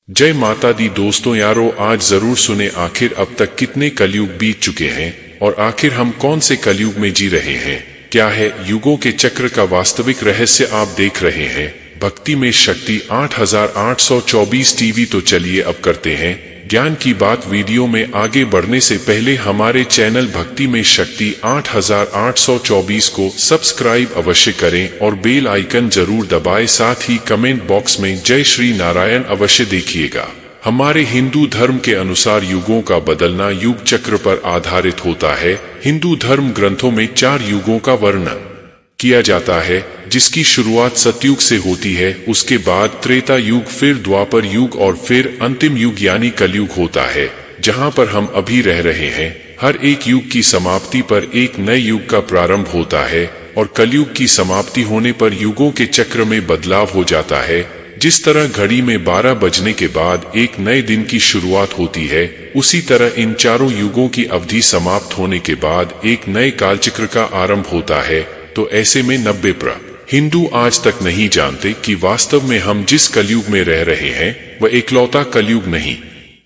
जय माता दी दोस्तों यारों, आज जरूर सुने आखिर अब तक कितने कलयुग बीत चुके हैं और आखिर हम कौन से कलयुग में जी रहे हैं। क्या है युगों के चक्र का वास्तविक रहस्य आप देख रहे हैं। भक्ति में शक्ति 8824 टीवी। तो चलिए अब करते हैं ज्ञान की बात। वीडियो में आगे बढ़ने से पहले हमारे चैनल भक्ति में शक्ति 8824 को सब्सक्राइब अवश्य करें और बेल आइकन जरूर दबाएं। साथ ही कमेंट बॉक्स में जय श्री नारायण अवश्य देखिएगा। हमारे हिंदू धर्म के अनुसार युगों का बदलना युग चक्र पर आधारित होता है। हिंदू धर्म ग्रंथों में 4 युगों का वर्णन किया जाता है, जिसकी शुरुआत सतयुग से होती है, उसके बाद त्रेता युग, फिर द्वापर युग और फिर अंतिम युग यानी कलयुग होता है, जहां पर हम अभी रह रहे हैं। हर एक युग की समाप्ति पर एक नए युग का प्रारंभ होता है और कलयुग की समाप्ति होने पर युगों के चक्र में बदलाव हो जाता है। जिस तरह घड़ी में 12 बजने के बाद एक नए दिन की शुरुआत होती है, उसी तरह इन चारों युगों की अवधि समाप्त होने के बाद एक नए कालचक्र का आरंभ होता है। तो ऐसे में 90% हिंदू आज तक नहीं जानते कि वास्तव में हम जिस कलयुग में रह रहे हैं वह एकलौता कलयुग नहीं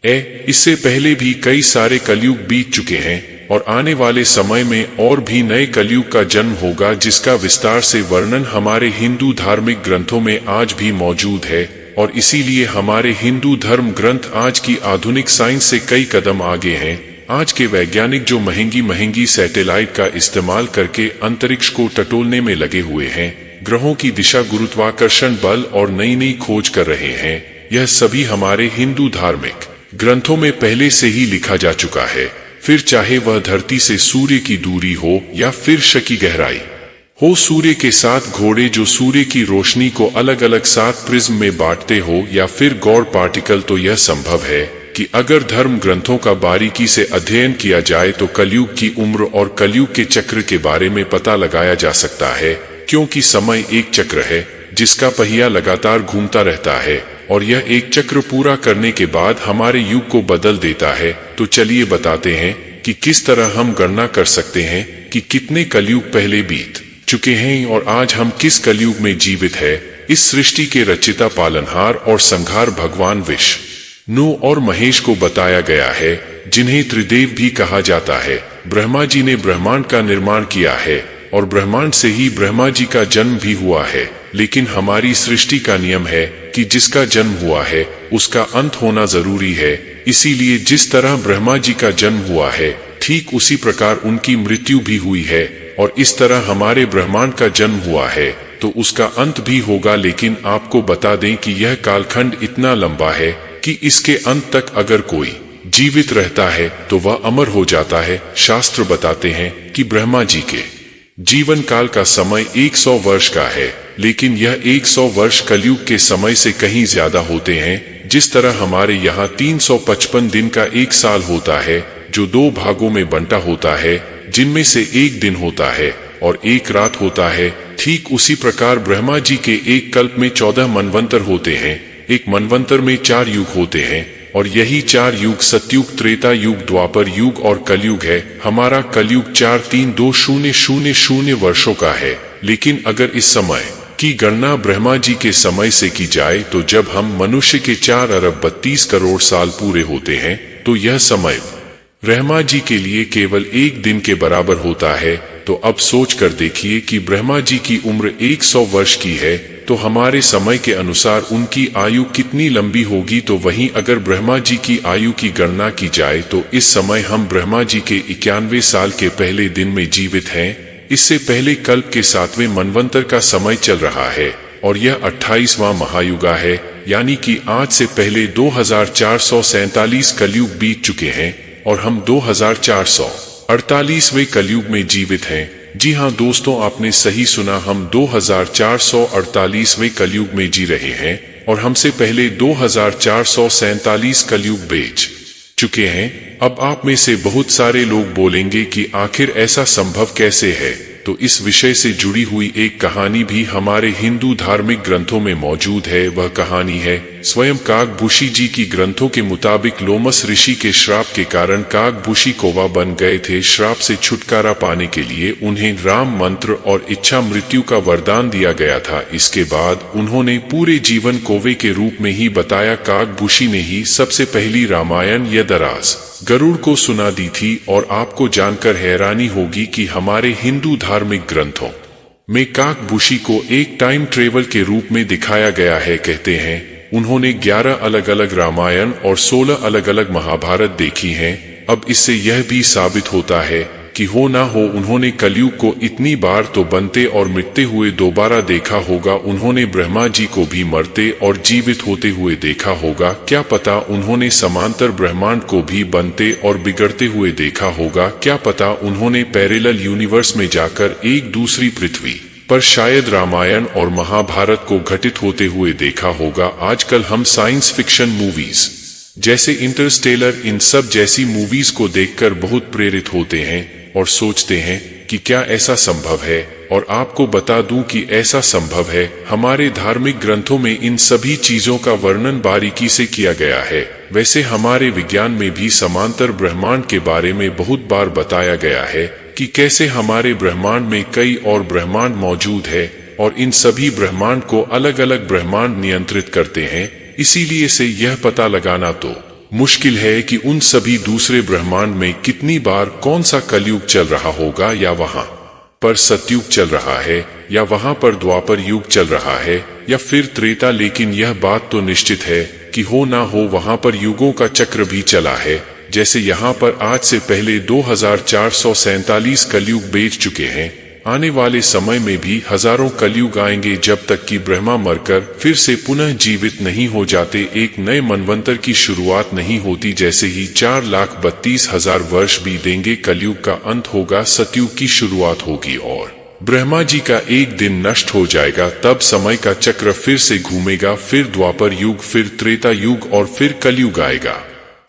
है। इससे पहले भी कई सारे कलयुग बीत चुके हैं और आने वाले समय में और भी नए कलयुग का जन्म होगा, जिसका विस्तार से वर्णन हमारे हिंदू धार्मिक ग्रंथों में आज भी मौजूद है। और इसीलिए हमारे हिंदू धर्म ग्रंथ आज की आधुनिक साइंस से कई कदम आगे हैं। आज के वैज्ञानिक जो महंगी सैटेलाइट का इस्तेमाल करके अंतरिक्ष को टटोलने में लगे हुए हैं, ग्रहों की दिशा, गुरुत्वाकर्षण बल और नई नई खोज कर रहे हैं, यह सभी हमारे हिंदू धार्मिक ग्रंथों में पहले से ही लिखा जा चुका है। फिर चाहे वह धरती से सूर्य की दूरी हो या फिर श की गहराई हो, सूर्य के 7 घोड़े जो सूर्य की रोशनी को अलग अलग 7 प्रिज्म में बांटते हो, या फिर गॉड पार्टिकल, तो यह संभव है कि अगर धर्म ग्रंथों का बारीकी से अध्ययन किया जाए तो कलयुग की उम्र और कलयुग के चक्र के बारे में पता लगाया जा सकता है। क्योंकि समय एक चक्र है जिसका पहिया लगातार घूमता रहता है और यह एक चक्र पूरा करने के बाद हमारे युग को बदल देता है। तो चलिए बताते हैं कि किस तरह हम गणना कर सकते हैं कि कितने कलयुग पहले बीत चुके हैं और आज हम किस कलयुग में जीवित है। इस सृष्टि के रचिता, पालनहार और संहार भगवान विष्णु और महेश को बताया गया है, जिन्हें त्रिदेव भी कहा जाता है। ब्रह्मा जी ने ब्रह्मांड का निर्माण किया है और ब्रह्मांड से ही ब्रह्मा जी का जन्म भी हुआ है। लेकिन हमारी सृष्टि का नियम है कि जिसका जन्म हुआ है उसका अंत होना जरूरी है। इसीलिए जिस तरह ब्रह्मा जी का जन्म हुआ है, ठीक उसी प्रकार उनकी मृत्यु भी हुई है। और इस तरह हमारे ब्रह्मांड का जन्म हुआ है तो उसका अंत भी होगा। लेकिन आपको बता दें कि यह कालखंड इतना लंबा है कि इसके अंत तक अगर कोई जीवित रहता है तो वह अमर हो जाता है। शास्त्र बताते हैं कि ब्रह्मा जी के जीवन काल का समय 100 वर्ष का है, लेकिन यह 100 वर्ष कलयुग के समय से कहीं ज्यादा होते हैं। जिस तरह हमारे यहाँ 355 दिन का एक साल होता है, जो 2 भागों में बंटा होता है, जिनमें से एक दिन होता है और एक रात होता है, ठीक उसी प्रकार ब्रह्मा जी के एक कल्प में 14 मनवंतर होते हैं। एक मनवंतर में 4 युग होते हैं और यही 4 युग सतयुग, त्रेता युग, द्वापर युग और कलयुग है। हमारा कलयुग 432000 वर्षों का है। लेकिन अगर इस समय की गणना ब्रह्मा जी के समय से की जाए तो जब हम मनुष्य के 4 अरब 32 करोड़ साल पूरे होते हैं, तो यह समय ब्रह्मा जी के लिए केवल एक दिन के बराबर होता है। तो अब सोच कर देखिए कि ब्रह्मा जी की उम्र 100 वर्ष की है, तो हमारे समय के अनुसार उनकी आयु कितनी लंबी होगी। तो वहीं अगर ब्रह्मा जी की आयु की गणना की जाए तो इस समय हम ब्रह्मा जी के 91 साल के पहले दिन में जीवित हैं। इससे पहले कल्प के 7वें मनवंतर का समय चल रहा है और यह 28वां महायुगा है, यानी कि आज से पहले 2447 कलयुग बीत चुके हैं और हम 2448वें कलयुग में जीवित हैं। जी हाँ दोस्तों, आपने सही सुना, हम 2448वें कलयुग में जी रहे हैं और हमसे पहले 2447 कलयुग बीत चुके हैं। अब आप में से बहुत सारे लोग बोलेंगे कि आखिर ऐसा संभव कैसे है। तो इस विषय से जुड़ी हुई एक कहानी भी हमारे हिंदू धार्मिक ग्रंथों में मौजूद है। वह कहानी है स्वयं काकभूषी जी की ग्रंथों के मुताबिक लोमस ऋषि के श्राप के कारण काकभूषी कौवा बन गए थे। श्राप से छुटकारा पाने के लिए उन्हें राम मंत्र और इच्छा मृत्यु का वरदान दिया गया था। इसके बाद उन्होंने पूरे जीवन कौवे के रूप में ही बताया। काकभूषी ने ही सबसे पहली रामायण यदराज गरुड़ को सुना दी थी। और आपको जानकर हैरानी होगी कि हमारे हिंदू धार्मिक ग्रंथों में काकभूषी को एक टाइम ट्रेवल के रूप में दिखाया गया है। कहते हैं उन्होंने 11 अलग अलग रामायण और 16 अलग अलग महाभारत देखी हैं। अब इससे यह भी साबित होता है कि हो ना हो उन्होंने कलयुग को इतनी बार तो बनते और मिटते हुए दोबारा देखा होगा। उन्होंने ब्रह्मा जी को भी मरते और जीवित होते हुए देखा होगा। क्या पता उन्होंने समांतर ब्रह्मांड को भी बनते और बिगड़ते हुए देखा होगा। क्या पता उन्होंने पैरेलल यूनिवर्स में जाकर एक दूसरी पृथ्वी पर शायद रामायण और महाभारत को घटित होते हुए देखा होगा। आजकल हम साइंस फिक्शन मूवीज जैसे इंटरस्टेलर इन सब जैसी मूवीज को देखकर बहुत प्रेरित होते हैं और सोचते हैं कि क्या ऐसा संभव है। और आपको बता दूं कि ऐसा संभव है। हमारे धार्मिक ग्रंथों में इन सभी चीजों का वर्णन बारीकी से किया गया है। वैसे हमारे विज्ञान में भी समांतर ब्रह्मांड के बारे में बहुत बार बताया गया है कि कैसे हमारे ब्रह्मांड में कई और ब्रह्मांड मौजूद है और इन सभी ब्रह्मांड को अलग अलग ब्रह्मांड नियंत्रित करते हैं। इसीलिए से यह पता लगाना तो मुश्किल है कि उन सभी दूसरे ब्रह्मांड में कितनी बार कौन सा कलयुग चल रहा होगा, या वहां पर सतयुग चल रहा है, या वहां पर द्वापर युग चल रहा है, या फिर त्रेता। लेकिन यह बात तो निश्चित है कि हो ना हो वहां पर युगों का चक्र भी चला है। जैसे यहाँ पर आज से पहले 2447 कलयुग बीत चुके हैं। आने वाले समय में भी हजारों कलयुग आएंगे जब तक कि ब्रह्मा मरकर फिर से पुनः जीवित नहीं हो जाते, एक नए मनवंतर की शुरुआत नहीं होती। जैसे ही 4,32,000 वर्ष बीतेंगे कलयुग का अंत होगा, सतयुग की शुरुआत होगी और ब्रह्मा जी का एक दिन नष्ट हो जाएगा। तब समय का चक्र फिर से घूमेगा, फिर द्वापर युग, फिर त्रेता युग और फिर कलयुग आएगा।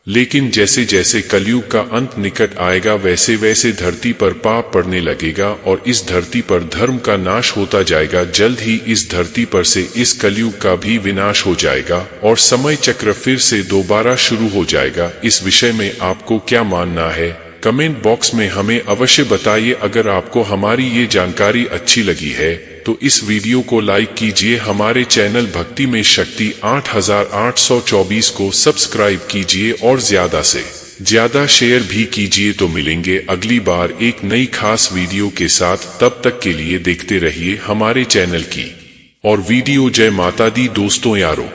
लेकिन जैसे जैसे कलयुग का अंत निकट आएगा वैसे वैसे धरती पर पाप पड़ने लगेगा और इस धरती पर धर्म का नाश होता जाएगा। जल्द ही इस धरती पर से इस कलयुग का भी विनाश हो जाएगा और समय चक्र फिर से दोबारा शुरू हो जाएगा। इस विषय में आपको क्या मानना है, कमेंट बॉक्स में हमें अवश्य बताइए। अगर आपको हमारी ये जानकारी अच्छी लगी है तो इस वीडियो को लाइक कीजिए। हमारे चैनल भक्ति में शक्ति 8824 को सब्सक्राइब कीजिए और ज्यादा से ज्यादा शेयर भी कीजिए। तो मिलेंगे अगली बार एक नई खास वीडियो के साथ। तब तक के लिए देखते रहिए हमारे चैनल की और वीडियो। जय माता दी दोस्तों यारों।